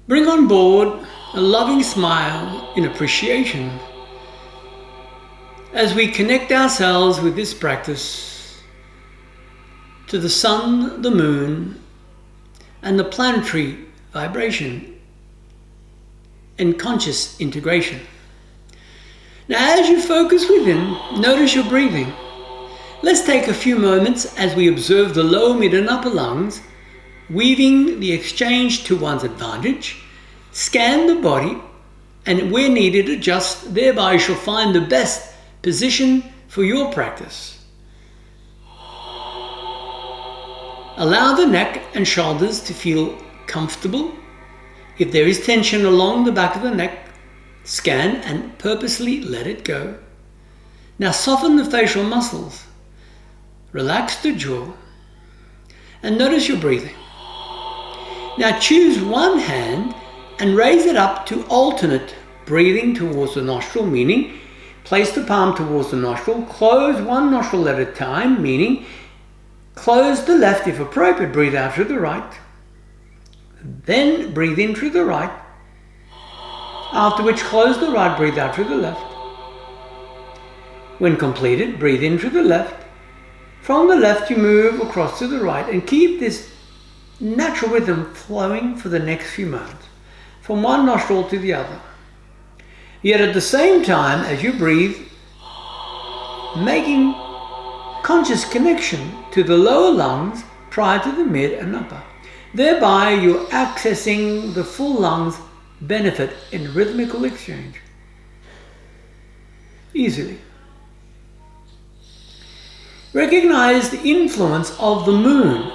Bring on board a loving smile in appreciation as we connect ourselves with this practice to the sun, the moon, and the planetary vibration and conscious integration. Now, as you focus within, notice your breathing. Let's take a few moments as we observe the lower, mid, and upper lungs, weaving the exchange to one's advantage. Scan the body, and where needed, adjust. Thereby you shall find the best position for your practice. Allow the neck and shoulders to feel comfortable. If there is tension along the back of the neck, scan and purposely let it go. Now soften the facial muscles. Relax the jaw and notice your breathing. Now choose one hand and raise it up to alternate breathing towards the nostril, meaning place the palm towards the nostril, close one nostril at a time, meaning close the left if appropriate, breathe out through the right, then breathe in through the right, after which close the right, breathe out through the left. When completed, breathe in through the left. From the left you move across to the right and keep this natural rhythm flowing for the next few moments, from one nostril to the other. Yet at the same time as you breathe, making conscious connection to the lower lungs prior to the mid and upper. Thereby you're accessing the full lungs benefit in rhythmical exchange easily. Recognize the influence of the moon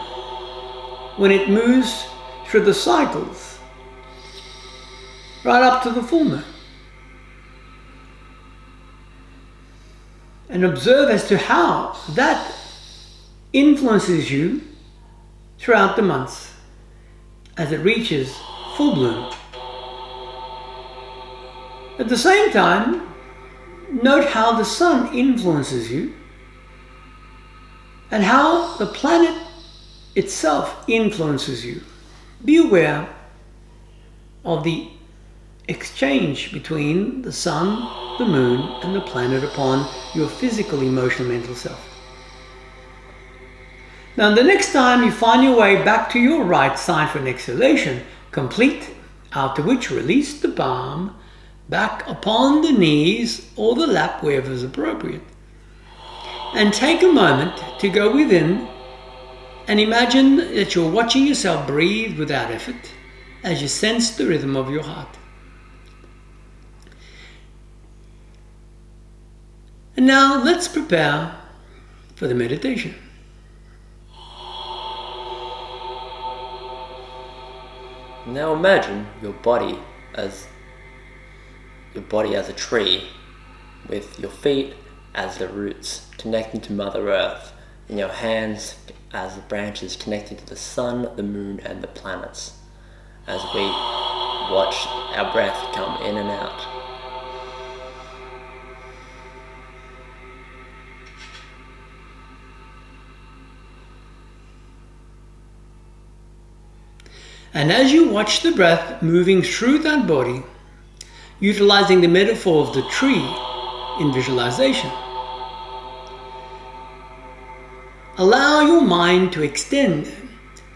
when it moves through the cycles right up to the full moon. And observe as to how that influences you throughout the months as it reaches full bloom. At the same time, note how the sun influences you and how the planet itself influences you. Be aware of the exchange between the sun, the moon, and the planet upon your physical, emotional, mental self. Now, the next time you find your way back to your right side for an exhalation, complete, after which release the palm back upon the knees or the lap wherever is appropriate. And take a moment to go within and imagine that you're watching yourself breathe without effort as you sense the rhythm of your heart. And now let's prepare for the meditation. Now imagine your body as a tree, with your feet as the roots connecting to Mother Earth, and your hands as the branches connecting to the sun, the moon, and the planets, as we watch our breath come in and out. And as you watch the breath moving through that body, utilizing the metaphor of the tree in visualization, allow your mind to extend.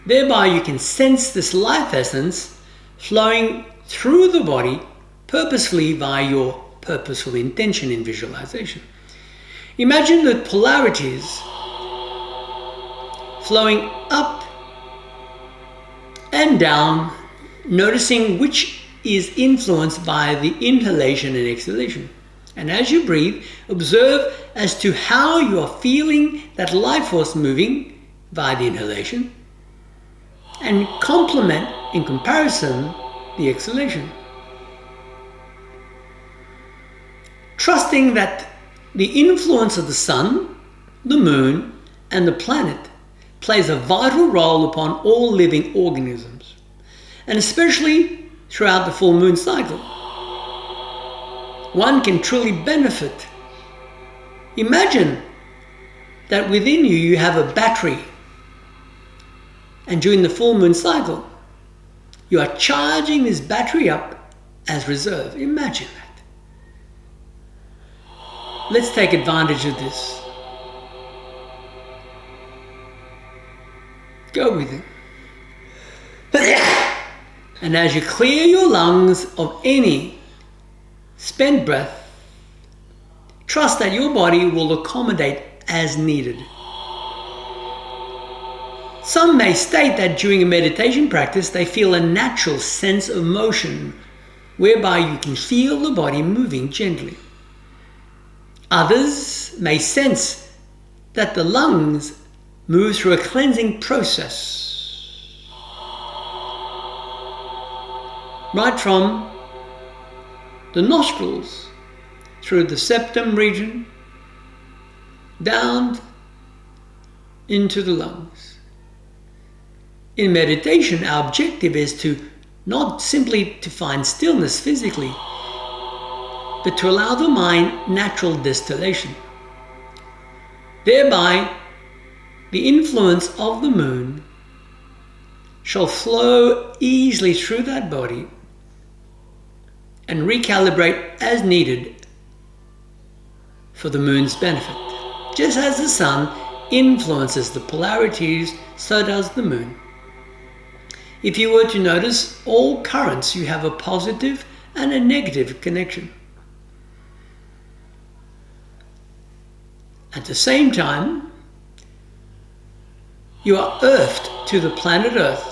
Thereby you can sense this life essence flowing through the body purposefully via your purposeful intention in visualization. Imagine the polarities flowing up and down, noticing which is influenced by the inhalation and exhalation. And as you breathe, observe as to how you are feeling that life force moving via the inhalation, and complement in comparison the exhalation. Trusting that the influence of the sun, the moon, and the planet plays a vital role upon all living organisms, and especially throughout the full moon cycle. One can truly benefit. Imagine that within you have a battery, and during the full moon cycle, You are charging this battery up as reserve. Imagine that. Let's take advantage of this. Go with it. And as you clear your lungs of any spent breath, trust that your body will accommodate as needed. Some may state that during a meditation practice they feel a natural sense of motion whereby you can feel the body moving gently. Others may sense that the lungs move through a cleansing process. Right from the nostrils, through the septum region, down into the lungs. In meditation, our objective is to not simply to find stillness physically, but to allow the mind natural distillation. Thereby, the influence of the moon shall flow easily through that body and recalibrate as needed for the moon's benefit. Just as the sun influences the polarities, so does the moon. If you were to notice all currents, you have a positive and a negative connection. At the same time, you are earthed to the planet Earth,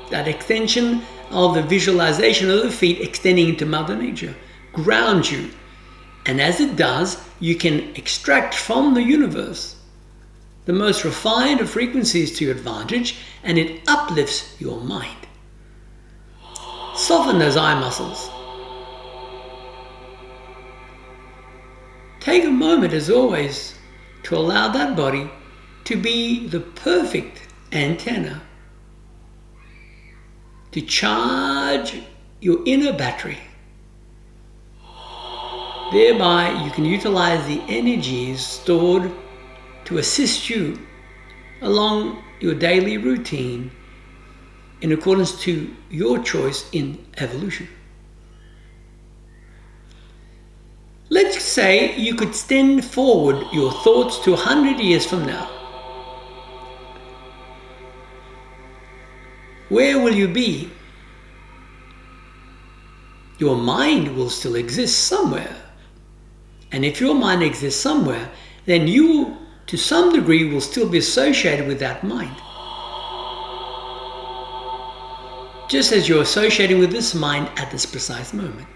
that extension of the visualization of the feet extending into Mother Nature, grounds you. And as it does, you can extract from the universe the most refined of frequencies to your advantage, and it uplifts your mind. Soften those eye muscles. Take a moment, as always, to allow that body to be the perfect antenna to charge your inner battery. Thereby, you can utilize the energies stored to assist you along your daily routine in accordance to your choice in evolution. Let's say you could extend forward your thoughts to 100 years from now. Where will you be? Your mind will still exist somewhere. And if your mind exists somewhere, then you, to some degree, will still be associated with that mind. Just as you're associating with this mind at this precise moment.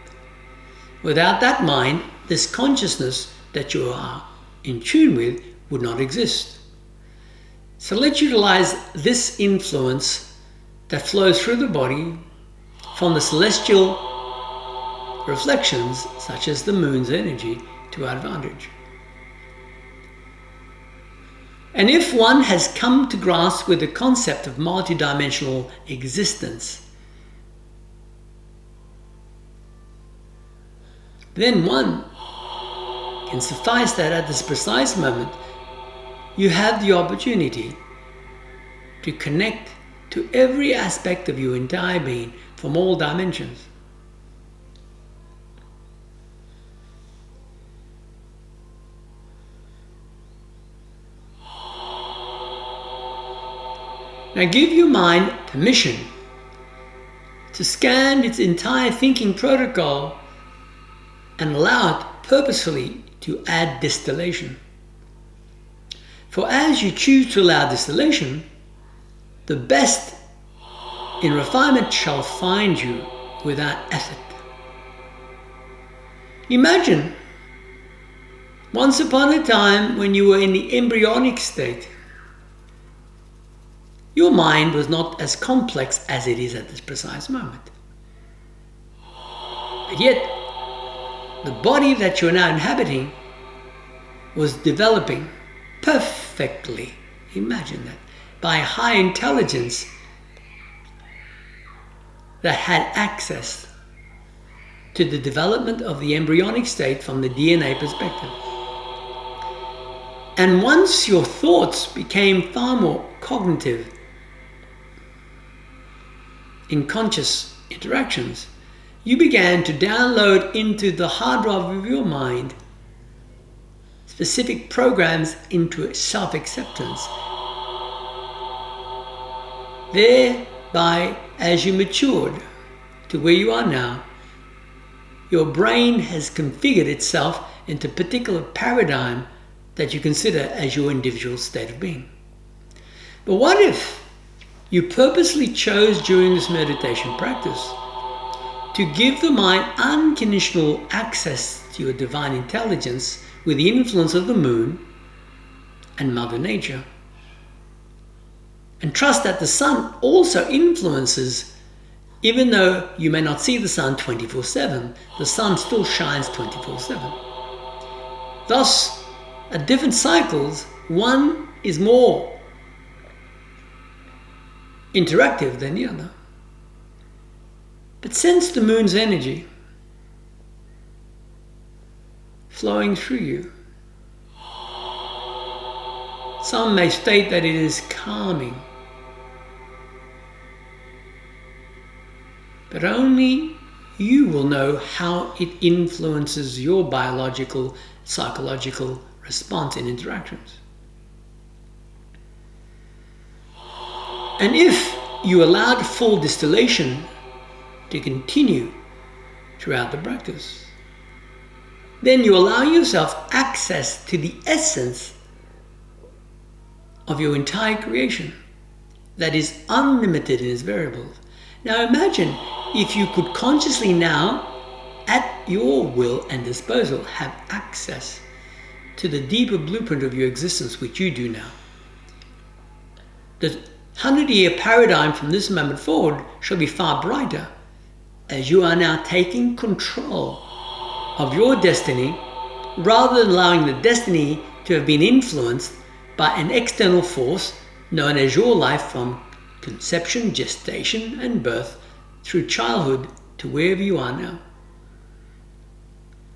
Without that mind, this consciousness that you are in tune with would not exist. So let's utilize this influence that flows through the body from the celestial reflections, such as the moon's energy, to our advantage. And if one has come to grasp with the concept of multidimensional existence, then one can suffice that at this precise moment you have the opportunity to connect to every aspect of your entire being from all dimensions. Now give your mind permission to scan its entire thinking protocol and allow it purposefully to add distillation. For as you choose to allow distillation, the best in refinement shall find you without effort. Imagine once upon a time when you were in the embryonic state. Your mind was not as complex as it is at this precise moment. But yet, the body that you're now inhabiting was developing perfectly, imagine that, by a high intelligence that had access to the development of the embryonic state from the DNA perspective. And once your thoughts became far more cognitive, in conscious interactions, you began to download into the hard drive of your mind specific programs into self-acceptance. Thereby, as you matured to where you are now, your brain has configured itself into a particular paradigm that you consider as your individual state of being. But what if you purposely chose during this meditation practice to give the mind unconditional access to your divine intelligence with the influence of the moon and Mother Nature, and trust that the sun also influences, even though you may not see the sun 24/7, the sun still shines 24/7. Thus, at different cycles, one is more interactive than the other. But sense the moon's energy flowing through you. Some may state that it is calming, but only you will know how it influences your biological, psychological response in interactions. And if you allowed full distillation to continue throughout the practice, then you allow yourself access to the essence of your entire creation that is unlimited in its variables. Now imagine if you could consciously now, at your will and disposal, have access to the deeper blueprint of your existence, which you do now. The 100-year paradigm from this moment forward shall be far brighter, as you are now taking control of your destiny rather than allowing the destiny to have been influenced by an external force known as your life from conception, gestation and birth through childhood to wherever you are now.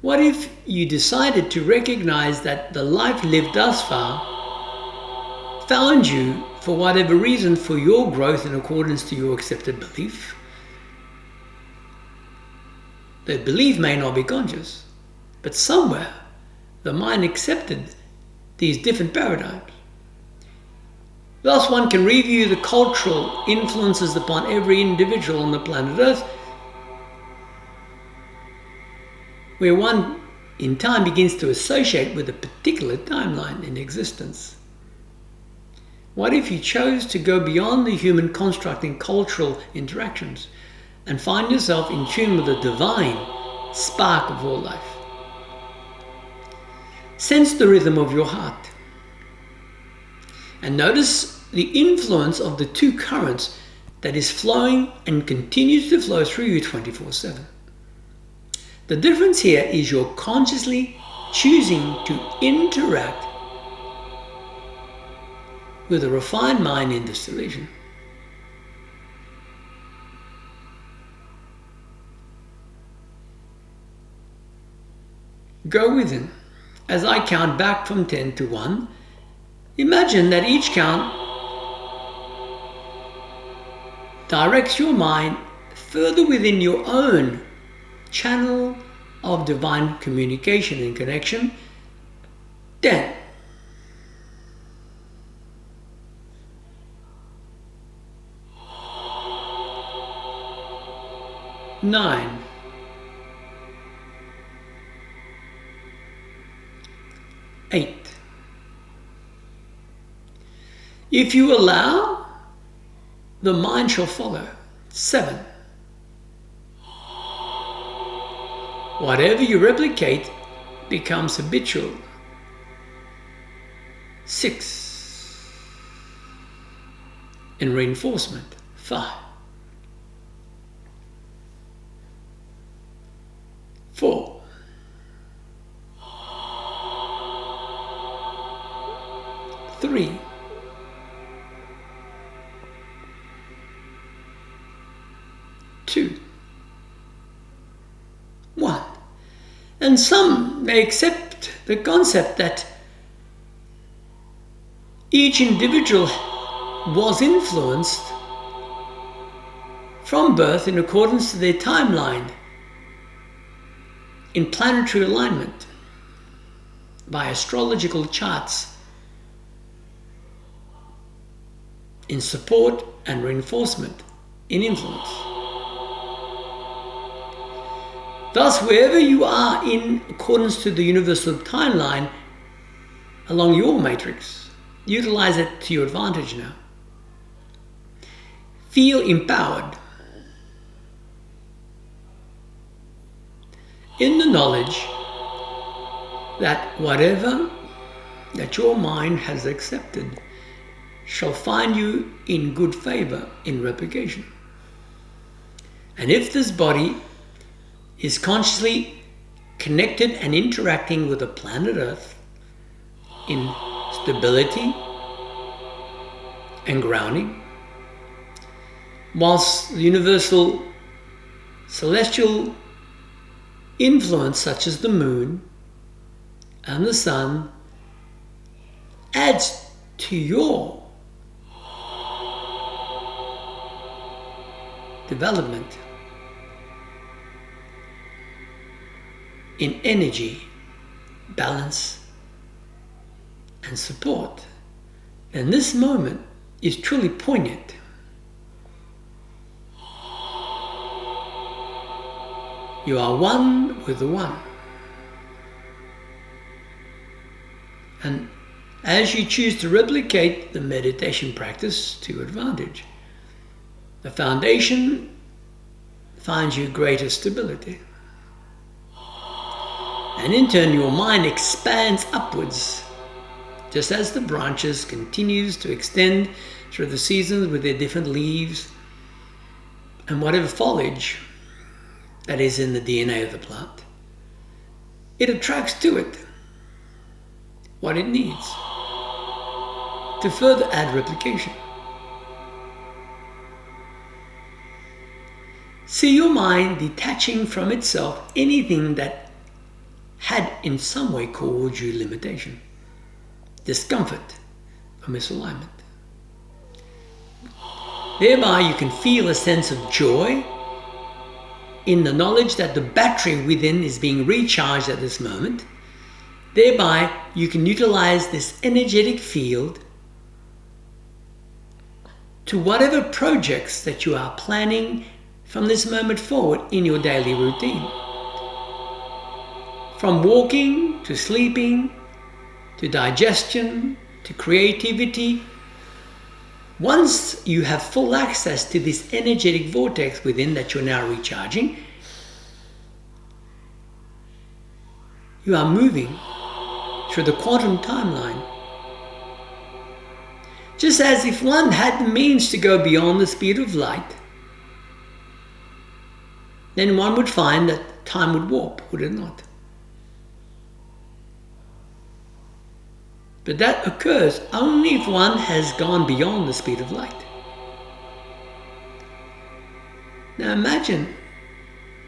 What if you decided to recognize that the life lived thus far found you, for whatever reason, for your growth in accordance to your accepted belief? The belief may not be conscious, but somewhere the mind accepted these different paradigms. Thus, one can review the cultural influences upon every individual on the planet Earth, where one in time begins to associate with a particular timeline in existence. What if you chose to go beyond the human construct in cultural interactions and find yourself in tune with the divine spark of all life? Sense the rhythm of your heart and notice the influence of the two currents that is flowing and continues to flow through you 24/7. The difference here is you're consciously choosing to interact with a refined mind in distillation. Go within. As I count back from 10 to 1, imagine that each count directs your mind further within your own channel of divine communication and connection. 10. 9. 8. If you allow, the mind shall follow. 7. Whatever you replicate becomes habitual. 6. In reinforcement. 5. 4. 3. 2. 1. And some may accept the concept that each individual was influenced from birth in accordance to their timeline in planetary alignment by astrological charts in support and reinforcement in influence. Thus, wherever you are in accordance to the universal timeline along your matrix, utilize it to your advantage now. Feel empowered in the knowledge that whatever that your mind has accepted shall find you in good favor in replication. And if this body is consciously connected and interacting with the planet Earth in stability and grounding, whilst the universal celestial influence such as the moon and the sun adds to your development in energy, balance, and support, then this moment is truly poignant. You are one with the one. And as you choose to replicate the meditation practice to advantage, the foundation finds you greater stability. And in turn, your mind expands upwards, just as the branches continues to extend through the seasons with their different leaves and whatever foliage that is in the DNA of the plant. It attracts to it what it needs to further add replication. See your mind detaching from itself anything that had in some way caused you limitation, discomfort, or misalignment. Thereby you can feel a sense of joy in the knowledge that the battery within is being recharged at this moment. Thereby you can utilize this energetic field to whatever projects that you are planning from this moment forward in your daily routine. From walking to sleeping to digestion to creativity. Once you have full access to this energetic vortex within that you're now recharging, you are moving through the quantum timeline. Just as if one had the means to go beyond the speed of light, then one would find that time would warp, would it not? But that occurs only if one has gone beyond the speed of light. Now imagine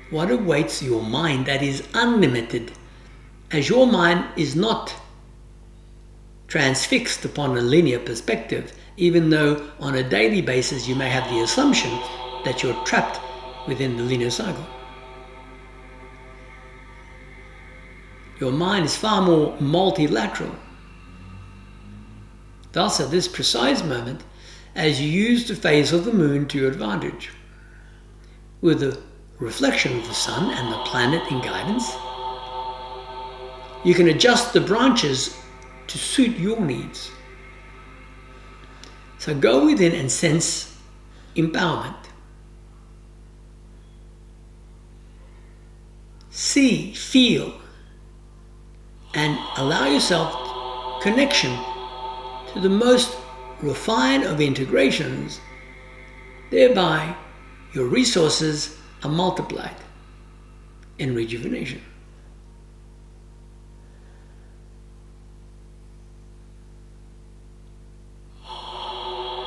what awaits your mind that is unlimited, as your mind is not transfixed upon a linear perspective, even though on a daily basis you may have the assumption that you're trapped within the linear cycle. Your mind is far more multilateral. Thus, at this precise moment, as you use the phase of the moon to your advantage, with the reflection of the sun and the planet in guidance, you can adjust the branches to suit your needs. So go within and sense empowerment. See, feel, and allow yourself connection to the most refined of integrations. Thereby, your resources are multiplied in rejuvenation.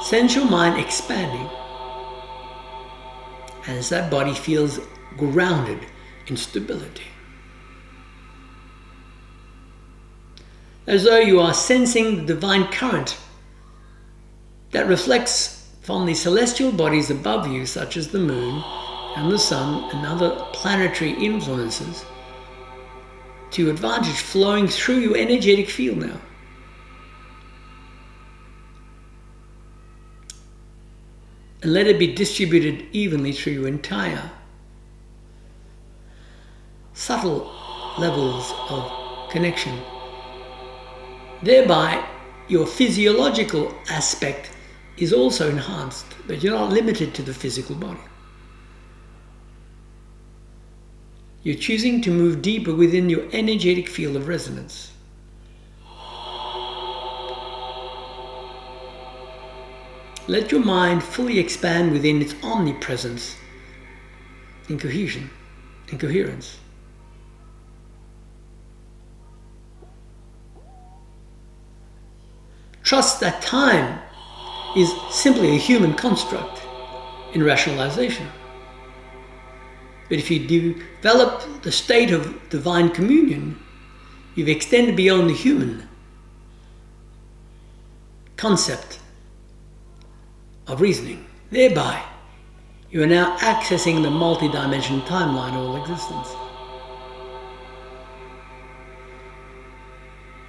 Sense your mind expanding as that body feels grounded in stability. As though you are sensing the divine current that reflects from the celestial bodies above you, such as the moon and the sun and other planetary influences, to your advantage, flowing through your energetic field now. And let it be distributed evenly through your entire subtle levels of connection. Thereby, your physiological aspect is also enhanced, but you're not limited to the physical body. You're choosing to move deeper within your energetic field of resonance. Let your mind fully expand within its omnipresence in cohesion and coherence. Trust that time is simply a human construct in rationalization. But if you develop the state of divine communion, you've extended beyond the human concept of reasoning. Thereby, you are now accessing the multi-dimensional timeline of all existence.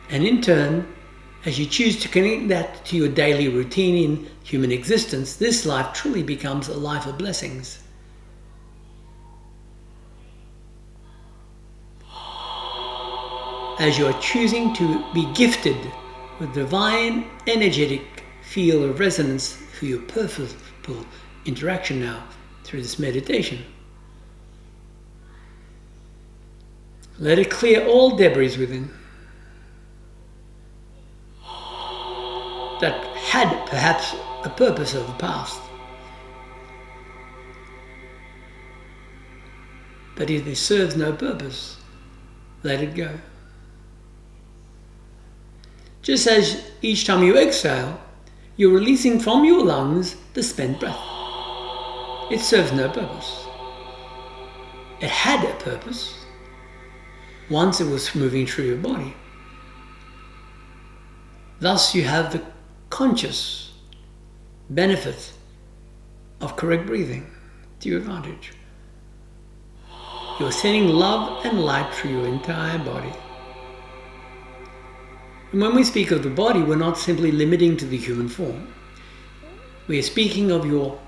And in turn, as you choose to connect that to your daily routine in human existence, this life truly becomes a life of blessings. As you are choosing to be gifted with divine energetic field of resonance through your purposeful interaction now through this meditation. Let it clear all debris within that had perhaps a purpose of the past. But if it serves no purpose, let it go. Just as each time you exhale, you're releasing from your lungs the spent breath. It serves no purpose. It had a purpose once it was moving through your body. Thus you have the conscious benefit of correct breathing to your advantage. You're sending love and light through your entire body. And when we speak of the body, we're not simply limiting to the human form. We are speaking of your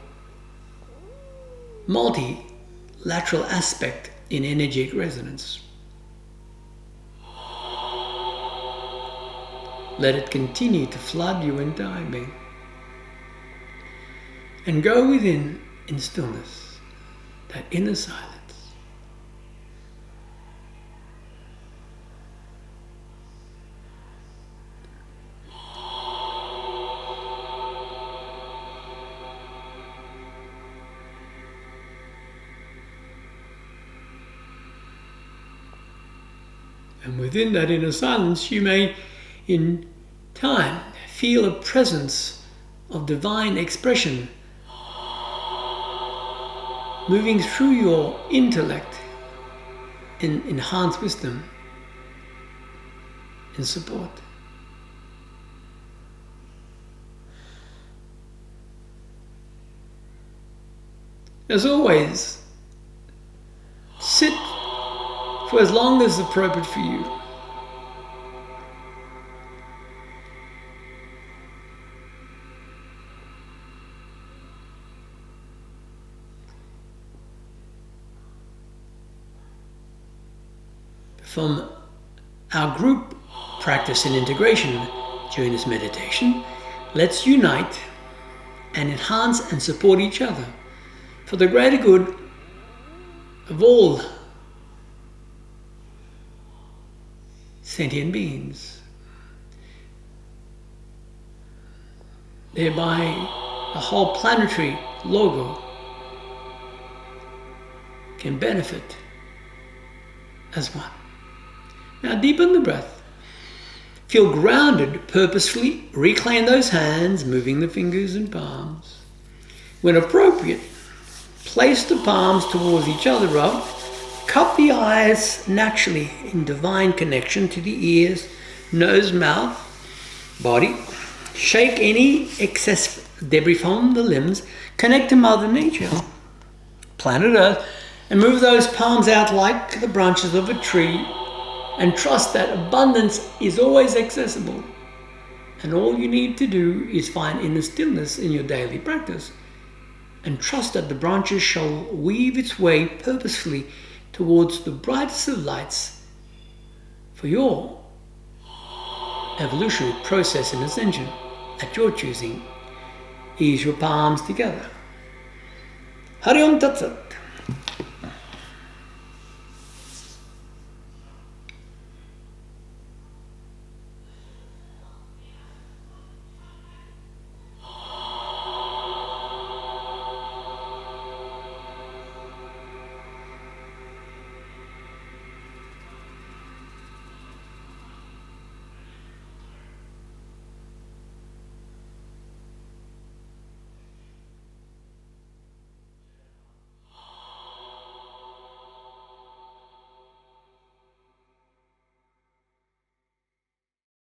multilateral aspect in energetic resonance. Let it continue to flood your entire being. And go within in stillness, that inner silence. And within that inner silence, you may, in time, feel a presence of divine expression moving through your intellect in enhanced wisdom, in support. As always, sit for as long as appropriate for you. From our group practice and integration during this meditation, let's unite and enhance and support each other for the greater good of all sentient beings. Thereby, the whole planetary logo can benefit as one. Now deepen the breath. Feel grounded, purposefully reclaim those hands, moving the fingers and palms. When appropriate, place the palms towards each other up. Cup the eyes naturally in divine connection to the ears, nose, mouth, body. Shake any excess debris from the limbs, connect to Mother Nature, planet Earth, and move those palms out like the branches of a tree, and trust that abundance is always accessible. And all you need to do is find inner stillness in your daily practice, and trust that the branches shall weave its way purposefully towards the brightest of lights for your evolutionary process and ascension at your choosing. Ease your palms together. Hari Om Tat Sat.